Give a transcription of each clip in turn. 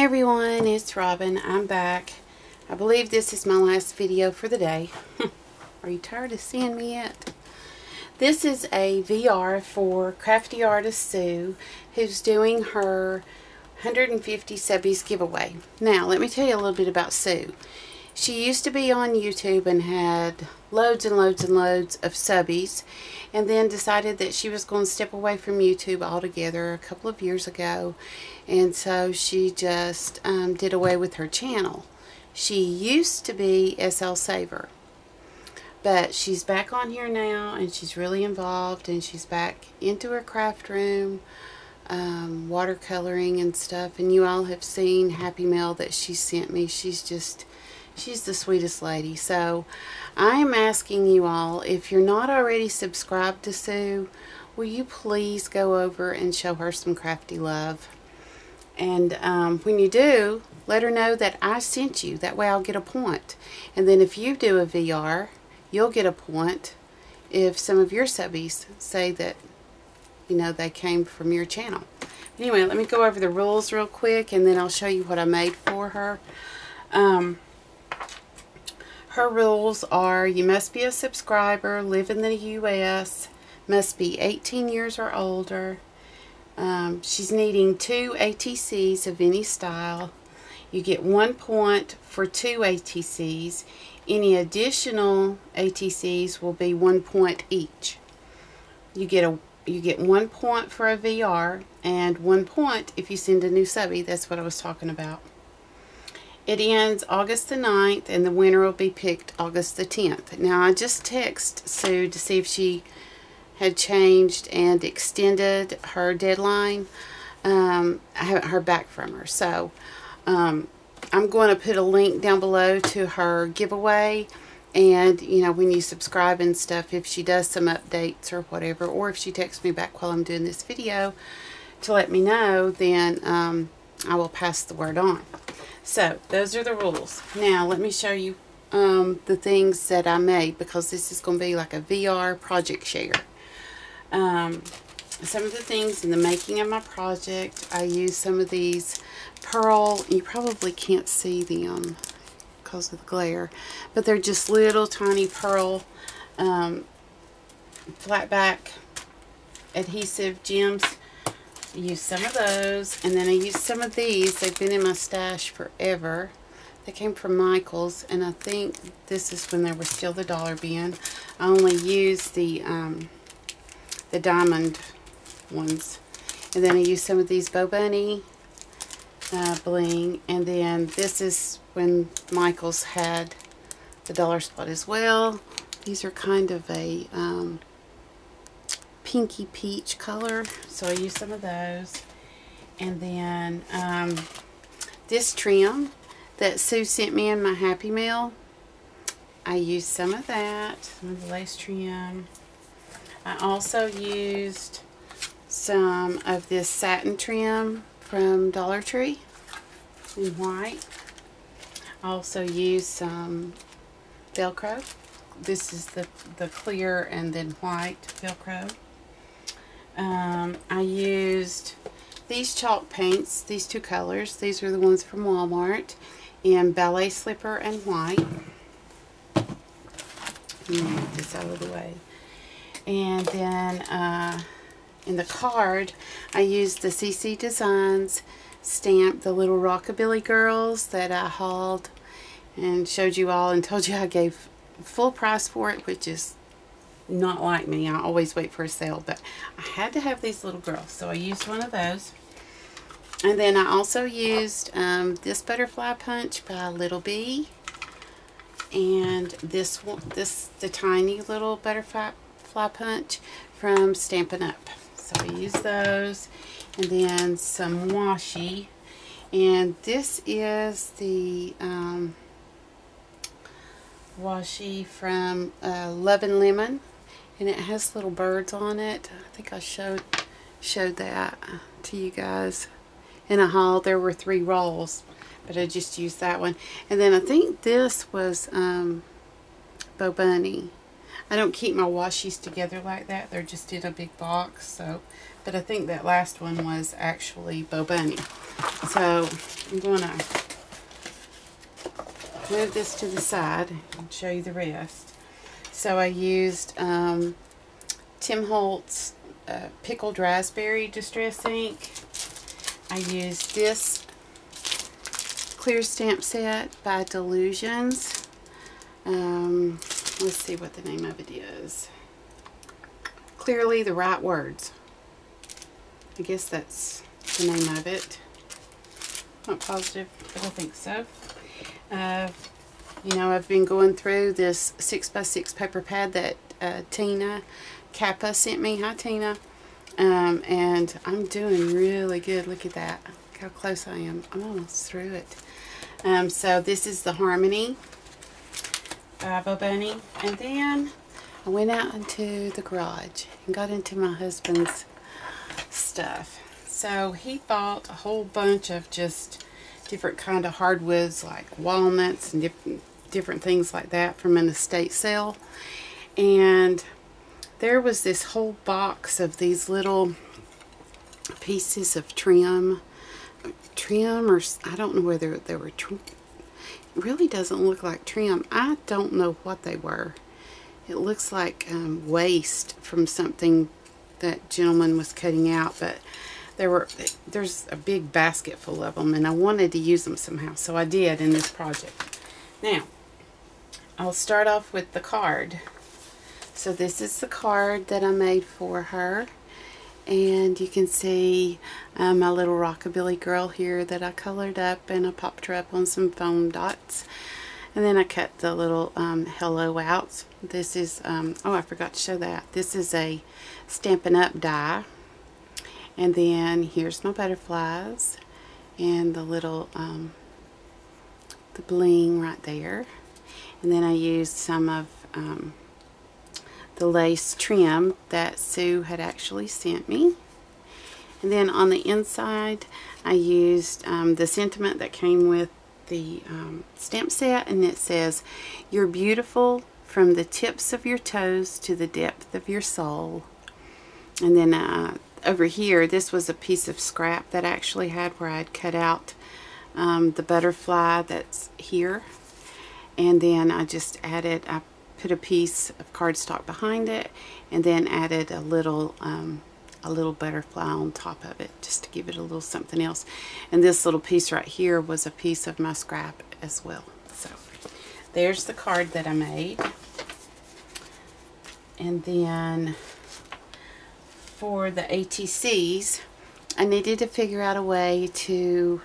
everyone, it's Robin. I'm back. I believe this is my last video for the day. Are you tired of seeing me yet? This is a VR for Crafty Artist Sue, who's doing her 150 subbies giveaway. Now, let me tell you a little bit about Sue. She used to be on YouTube and had loads and loads and loads of subbies, and then decided that she was going to step away from YouTube altogether a couple of years ago, and so she just did away with her channel. She used to be SL Saver, but she's back on here now, and she's really involved, and she's back into her craft room, watercoloring and stuff, and you all have seen Happy Mail that she sent me. She's the sweetest lady. So I am asking you all, if you're not already subscribed to Sue, will you please go over and show her some crafty love? And when you do, let her know that I sent you. That way I'll get a point. And then if you do a VR, you'll get a point if some of your subbies say that, you know, they came from your channel. Anyway, let me go over the rules real quick, and then I'll show you what I made for her. Her rules are: you must be a subscriber, live in the US, must be 18 years or older. She's needing 2 ATCs of any style. You get 1 point for 2 ATCs. Any additional ATCs will be 1 point each. You get 1 point for a VR and 1 point if you send a new subbie. That's what I was talking about. It ends August the 9th, and the winner will be picked August the 10th. Now, I just texted Sue to see if she had changed and extended her deadline. I haven't heard back from her. So, I'm going to put a link down below to her giveaway. And, you know, when you subscribe and stuff, if she does some updates or whatever, or if she texts me back while I'm doing this video to let me know, then I will pass the word on. So, those are the rules. Now, let me show you the things that I made, because this is going to be like a VR project share. Some of the things in the making of my project, I used some of these pearl. You probably can't see them because of the glare, but they're just little tiny pearl flat back adhesive gems. I used some of those, and then I used some of these. They've been in my stash forever. They came from Michael's, and I think this is when they were still the dollar bin. I only used the diamond ones, and then I used some of these Bo Bunny bling, and then this is when Michael's had the dollar spot as well. These are kind of a pinky peach color, so I used some of those. And then this trim that Sue sent me in my Happy Mail, I used some of that, some of the lace trim. I also used some of this satin trim from Dollar Tree in white. I also used some Velcro. This is the clear and then white Velcro. I used these chalk paints, these two colors. These are the ones from Walmart, in ballet slipper and white. Move this out of the way. And then in the card, I used the CC Designs stamp, the little Rockabilly Girls that I hauled and showed you all, and told you I gave full price for it, which is not like me. I always wait for a sale, but I had to have these little girls, so I used one of those. And then I also used this butterfly punch by Little Bee, and this one, the tiny little butterfly punch from Stampin' Up. So I used those, and then some washi, and this is the washi from Love and Lemon, and it has little birds on it. I think I showed that to you guys in a haul. There were 3 rolls, but I just used that one. And then I think this was Bo Bunny. I don't keep my washies together like that. They're just in a big box, so but I think that last one was actually Bo Bunny. So I'm going to move this to the side and show you the rest. So I used Tim Holtz pickled raspberry distress ink. I used this clear stamp set by Delusions. Let's see what the name of it is. Clearly the Right Words. I guess that's the name of it. Not positive, but I think so. You know, I've been going through this 6x6 paper pad that Tina Kappa sent me. Hi, Tina. And I'm doing really good. Look at that. Look how close I am. I'm almost through it. So this is the Harmony by Bo Bunny. And then I went out into the garage and got into my husband's stuff. So he bought a whole bunch of just different kind of hardwoods like walnuts and different things like that from an estate sale. And there was this whole box of these little pieces of trim, or I don't know whether they were trim. It really doesn't look like trim. I don't know what they were. It looks like waste from something that gentleman was cutting out, but there's a big basket full of them, and I wanted to use them somehow, so I did in this project. Now, I'll start off with the card. So this is the card that I made for her, and you can see my little rockabilly girl here that I colored up, and I popped her up on some foam dots, and then I cut the little hello out. This is oh, I forgot to show that. This is a Stampin' Up die. And then here's my butterflies and the little the bling right there. And then I used some of the lace trim that Sue had actually sent me. And then on the inside I used the sentiment that came with the stamp set, and it says, "You're beautiful from the tips of your toes to the depth of your soul." And then over here, this was a piece of scrap that I actually had where I'd cut out the butterfly that's here. And then I just added, I put a piece of cardstock behind it, and then added a little butterfly on top of it, just to give it a little something else. And this little piece right here was a piece of my scrap as well. So there's the card that I made. And then for the ATCs, I needed to figure out a way to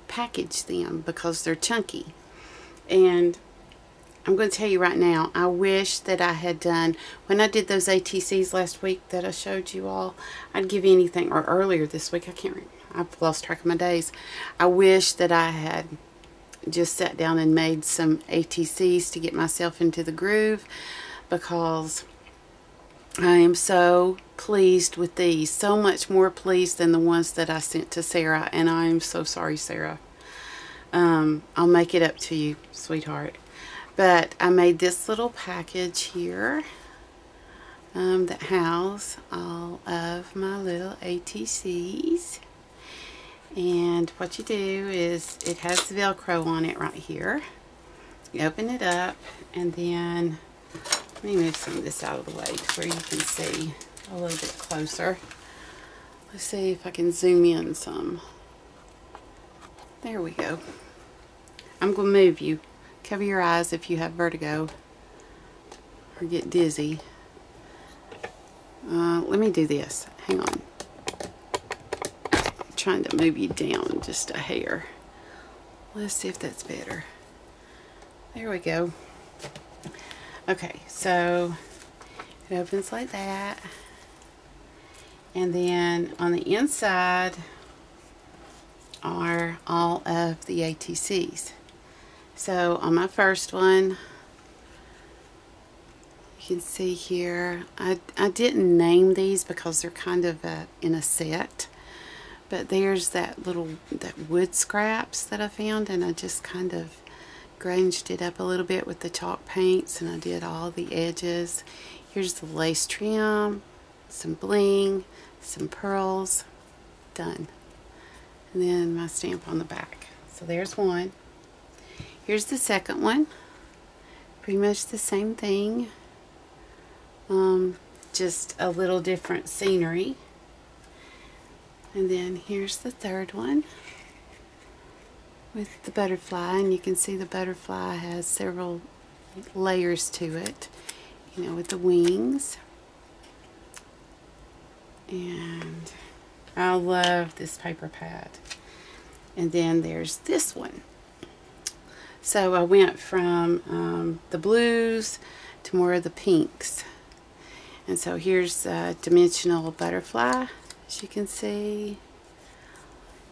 package them because they're chunky. And I'm going to tell you right now, I wish that I had done, when I did those ATCs last week that I showed you all, I'd give anything, or earlier this week, I can't remember, I've lost track of my days. I wish that I had just sat down and made some ATCs to get myself into the groove, because I am so pleased with these. So much more pleased than the ones that I sent to Sarah. And I am so sorry, Sarah. I'll make it up to you, sweetheart. But I made this little package here that house all of my little ATCs. And what you do is, it has Velcro on it right here. You open it up, and then let me move some of this out of the way to where you can see a little bit closer. Let's see if I can zoom in some. There we go. I'm going to move you. Cover your eyes if you have vertigo or get dizzy. Let me do this. Hang on. I'm trying to move you down just a hair. Let's see if that's better. There we go. Okay, so it opens like that, and then on the inside are all of the ATCs. So on my first one, you can see here, I didn't name these because they're kind of in a set, but there's that wood scraps that I found, and I just kind of grunged it up a little bit with the chalk paints, and I did all the edges. Here's the lace trim, some bling, some pearls, done. And then my stamp on the back. So there's one. Here's the second one. Pretty much the same thing. Just a little different scenery. And then here's the third one with the butterfly, and you can see the butterfly has several layers to it, you know, with the wings. And I love this paper pad. And then there's this one. So I went from the blues to more of the pinks. And so here's a dimensional butterfly, as you can see.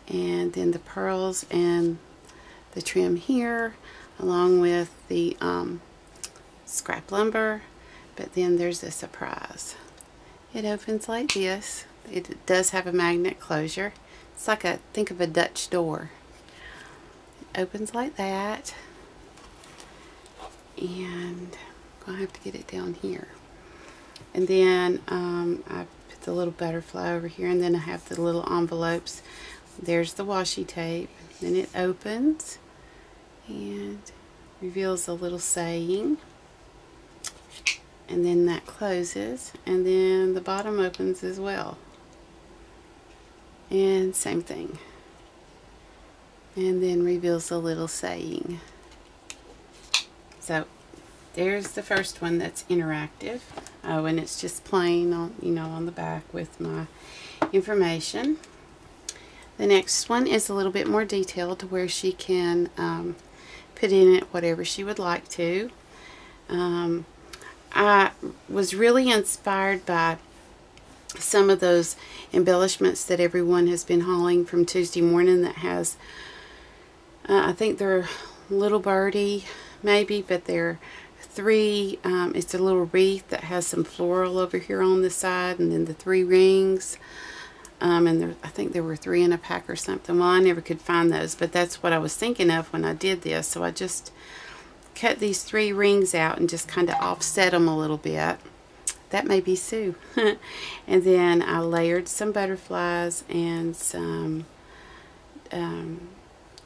And then the pearls and the trim here, along with the scrap lumber. But then there's a surprise. It opens like this. It does have a magnet closure. It's like a, think of a Dutch door. It opens like that. And I'm going to have to get it down here. And then I put the little butterfly over here, and then I have the little envelopes. There's the washi tape. Then it opens and reveals a little saying. And then that closes, and then the bottom opens as well. And same thing. And then reveals a little saying. So there's the first one that's interactive. Oh, and it's just plain on, you know, on the back with my information. The next one is a little bit more detailed, to where she can put in it whatever she would like to. I was really inspired by some of those embellishments that everyone has been hauling from Tuesday Morning that has, I think they're Little Birdie maybe, but they're three, it's a little wreath that has some floral over here on the side, and then the 3 rings, and there, I think there were 3 in a pack or something. Well, I never could find those, but that's what I was thinking of when I did this. So I just cut these 3 rings out and just kind of offset them a little bit. That may be Sue. And then I layered some butterflies and some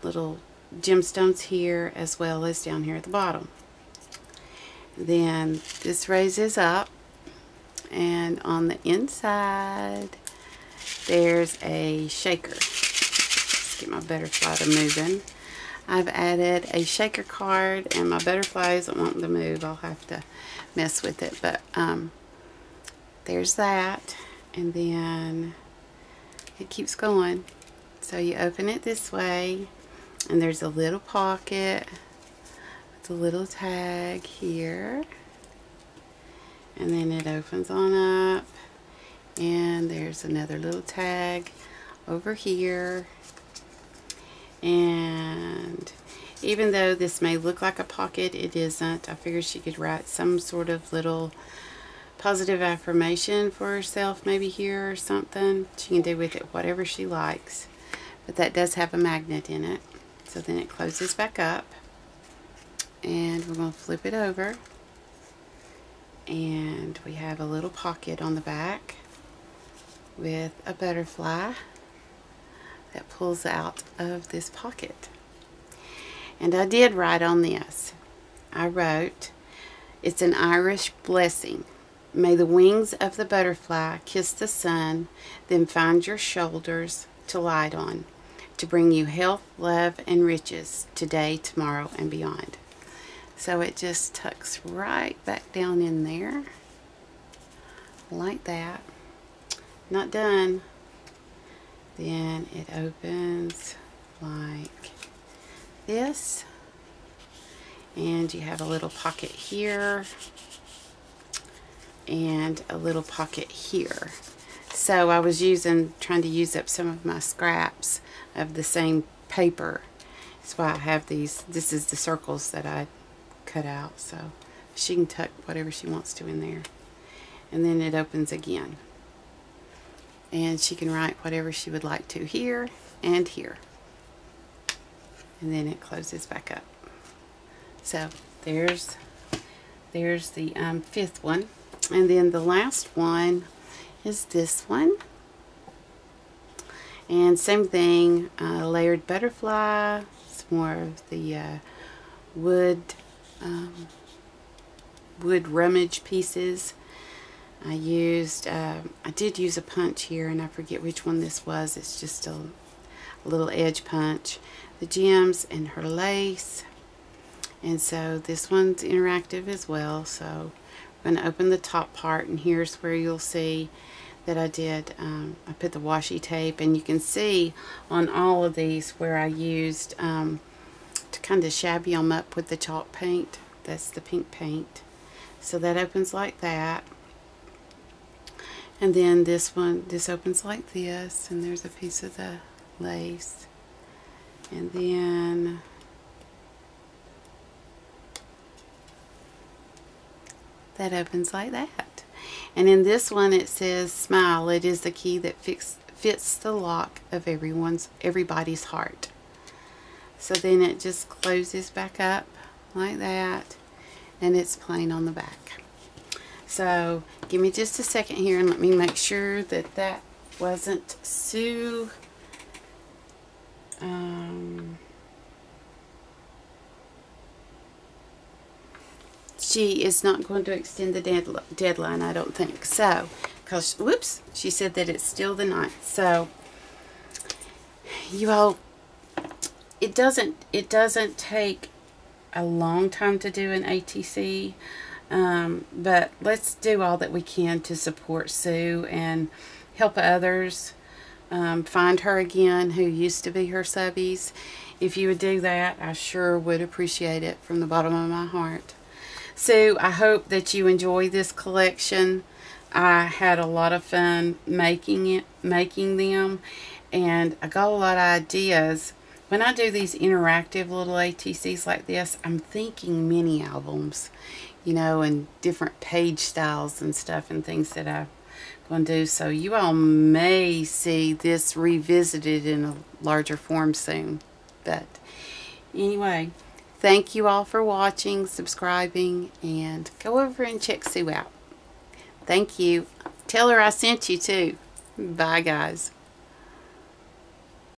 little gemstones here, as well as down here at the bottom. Then this raises up, and on the inside there's a shaker. Let's get my butterfly to moving. I've added a shaker card, and my butterfly isn't wanting to move. I'll have to mess with it, but there's that. And then it keeps going. So you open it this way, and there's a little pocket with a little tag here, and then it opens on up, and there's another little tag over here. And even though this may look like a pocket, it isn't. I figured she could write some sort of little positive affirmation for herself, maybe here or something. She can do with it whatever she likes. But that does have a magnet in it. So then it closes back up, and we're going to flip it over, and we have a little pocket on the back with a butterfly that pulls out of this pocket. And I did write on this. I wrote, "It's an Irish blessing. May the wings of the butterfly kiss the sun, then find your shoulders to light on, to bring you health, love, and riches today, tomorrow, and beyond." So it just tucks right back down in there, like that. Not done. Then it opens like this, and you have a little pocket here and a little pocket here. So I was trying to use up some of my scraps of the same paper. That's why I have these. This is the circles that I cut out, so she can tuck whatever she wants to in there. And then it opens again, and she can write whatever she would like to here and here. And then it closes back up. So there's the 5th one. And then the last one is this one. And same thing, layered butterfly. It's more of the wood rummage pieces. I did use a punch here, and I forget which one this was. It's just a little edge punch. The gems and her lace. And so this one's interactive as well. So I'm going to open the top part, and here's where you'll see that I did, I put the washi tape, and you can see on all of these where I used to kind of shabby them up with the chalk paint. That's the pink paint. So that opens like that. And then this one, this opens like this, and there's a piece of the lace. And then that opens like that. And in this one it says smile. It is the key that fits the lock of everybody's heart. So then it just closes back up like that, and it's plain on the back. So give me just a second here and let me make sure that that wasn't Sue. She is not going to extend the deadline, I don't think. So, because, whoops, she said that it's still the 9th. So, you all, it doesn't take a long time to do an ATC, but let's do all that we can to support Sue and help others find her again who used to be her subbies. If you would do that, I sure would appreciate it from the bottom of my heart. So I hope that you enjoy this collection. I had a lot of fun making them, and I got a lot of ideas. When I do these interactive little ATCs like this, I'm thinking mini albums, you know, and different page styles and stuff and things that I'm going to do. So you all may see this revisited in a larger form soon. But anyway, thank you all for watching, subscribing, and go over and check Sue out. Thank you. Tell her I sent you too. Bye, guys.